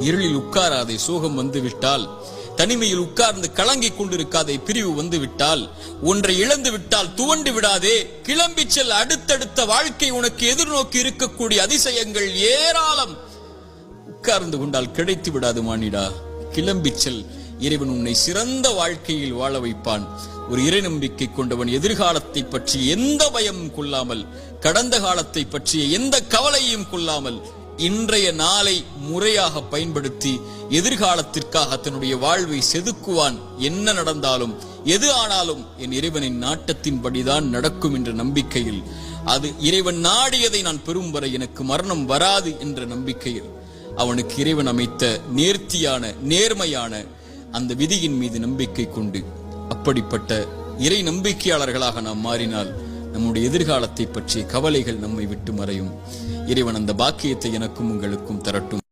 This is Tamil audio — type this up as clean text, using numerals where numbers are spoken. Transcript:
இருளில் உட்காராதே, சோகம் வந்து விட்டால். தனிமையில் உட்கார்ந்து கலங்கிக் கொண்டிருக்காதே, பிரிவு வந்து விட்டால். ஒன்றை இழந்து விட்டால் துவண்டு விடாதே, கிளம்பி செல். அடுத்தடுத்த வாழ்க்கை உனக்கு எதிர்நோக்கி இருக்கக்கூடிய அதிசயங்கள் ஏராளம். உட்கார்ந்து கொண்டால் கிடைத்து விடாது மானிடா, கிளம்பி செல். இறைவன் உன்னை சிறந்த வாழ்க்கையில் வாழ வைப்பான். ஒரு இறை நம்பிக்கை கொண்டவன் எதிர்காலத்தை பற்றி எந்த பயமும் கொள்ளாமல், கடந்த காலத்தை பற்றிய எந்த கவலையும் கொள்ளாமல், இன்றைய நாளை முறையாக பயன்படுத்தி எதிர்காலத்திற்காக தன்னுடைய வாழ்வை செதுக்குவான். என்ன நடந்தாலும் எது ஆனாலும் என் இறைவனின் நாட்டத்தின்படிதான் நடக்கும் என்ற நம்பிக்கையில், அது இறைவன் நாடியதை நான் பெறும் வரை எனக்கு மரணம் வராது என்ற நம்பிக்கையில், அவனுக்கு இறைவன் அமைத்த நேர்த்தியான நேர்மையான அந்த விதியின் மீது நம்பிக்கை கொண்டு அப்படிப்பட்ட இறை நம்பிக்கையாளர்களாக நாம் மாறினால் நம்முடைய எதிர்காலத்தை பற்றிய கவலைகள் நம்மை விட்டு மறையும். இறைவன் அந்த பாக்கியத்தை எனக்கும் உங்களுக்கும் தரட்டும்.